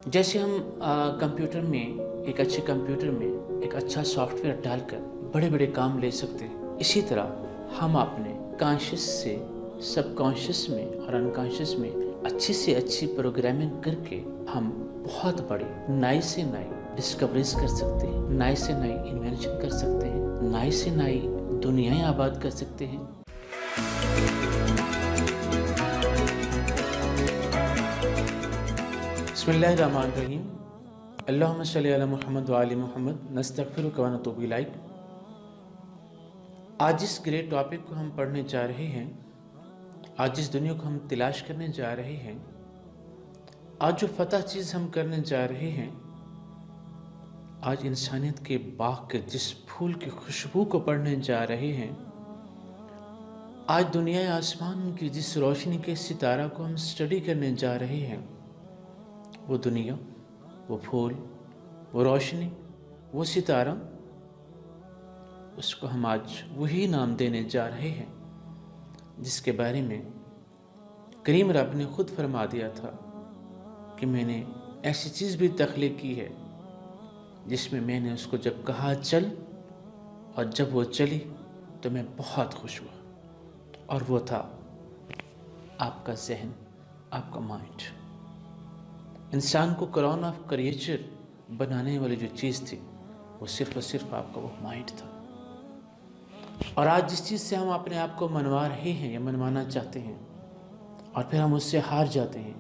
जैसे हम कंप्यूटर में एक अच्छे कंप्यूटर में एक अच्छा सॉफ्टवेयर डालकर बड़े बड़े काम ले सकते हैं, इसी तरह हम अपने कॉन्शियस से सबकॉन्शियस में और अनकॉन्शियस में अच्छी से अच्छी प्रोग्रामिंग करके हम बहुत बड़ी नई से नई डिस्कवरीज कर सकते हैं, नई से नई इन्वेंशन कर सकते हैं, नई से नई दुनियाएं आबाद कर सकते हैं। बिस्मिल्लाहिर्रहमानिर्रहीम। अल्लाहुम्मा सल्ली अला मुहम्मद व आलि मुहम्मद नस्तगफिरुका व नतूबु इलैक। आज जिस ग्रेट टॉपिक को हम पढ़ने जा रहे हैं, आज जिस दुनिया को हम तलाश करने जा रहे हैं, आज जो फतह चीज़ हम करने जा रहे हैं, आज इंसानियत के बाग के जिस फूल की खुशबू को पढ़ने जा रहे हैं, आज दुनिया आसमान की जिस रोशनी के सितारा को हम स्टडी करने जा रहे हैं, वो दुनिया, वो फूल, वो रोशनी, वो सितारा, उसको हम आज वही नाम देने जा रहे हैं जिसके बारे में करीम रब ने खुद फरमा दिया था कि मैंने ऐसी चीज़ भी तख्लीक की है जिसमें मैंने उसको जब कहा चल और जब वो चली तो मैं बहुत खुश हुआ, और वो था आपका जहन, आपका माइंड। इंसान को क्राउन ऑफ क्रिएचर बनाने वाली जो चीज़ थी वो सिर्फ और सिर्फ आपका वो माइंड था। और आज जिस चीज़ से हम अपने आप को मनवा रहे हैं या मनवाना चाहते हैं और फिर हम उससे हार जाते हैं,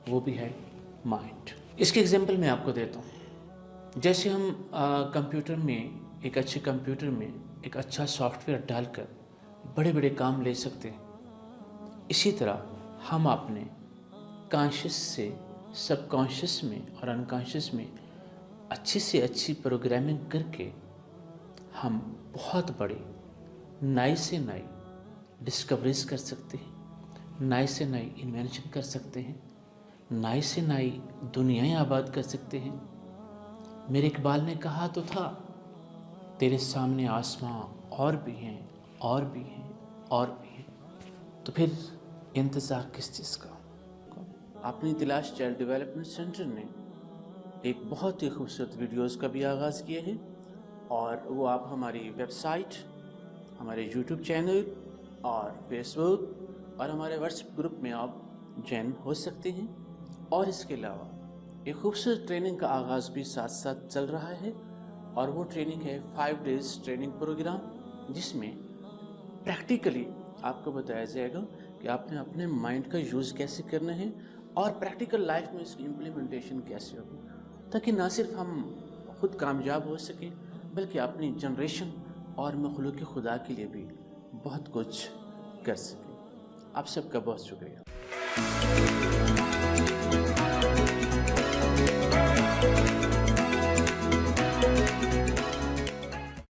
वो भी है माइंड। इसके एग्जांपल मैं आपको देता हूँ। जैसे हम कंप्यूटर में एक अच्छे कंप्यूटर में एक अच्छा सॉफ्टवेयर डालकर बड़े बड़े काम ले सकते हैं, इसी तरह हम अपने कॉन्शियस से सबकॉन्शियस में और अनकॉन्शियस में अच्छी से अच्छी प्रोग्रामिंग करके हम बहुत बड़ी नई से नई डिस्कवरीज कर सकते हैं, नई से नई इन्वेंशन कर सकते हैं, नई से नई दुनियाएं आबाद कर सकते हैं। मेरे इकबाल ने कहा तो था, तेरे सामने आसमां और भी हैं, और भी हैं, और भी हैं, तो फिर इंतज़ार किस चीज़ का। अपनी तलाश चाइल्ड डेवलपमेंट सेंटर ने एक बहुत ही खूबसूरत वीडियोस का भी आगाज़ किया है, और वो आप हमारी वेबसाइट, हमारे यूट्यूब चैनल और फेसबुक और हमारे व्हाट्सएप ग्रुप में आप ज्वाइन हो सकते हैं। और इसके अलावा एक खूबसूरत ट्रेनिंग का आगाज़ भी साथ साथ चल रहा है, और वो ट्रेनिंग है 5 डेज़ ट्रेनिंग प्रोग्राम, जिसमें प्रैक्टिकली आपको बताया जाएगा कि आपने अपने माइंड का यूज़ कैसे करना है और प्रैक्टिकल लाइफ में इसकी इम्प्लीमेंटेशन कैसे होगी, ताकि ना सिर्फ हम खुद कामयाब हो सकें बल्कि अपनी जनरेशन और मखलूक खुदा के लिए भी बहुत कुछ कर सकें। आप सबका बहुत शुक्रिया।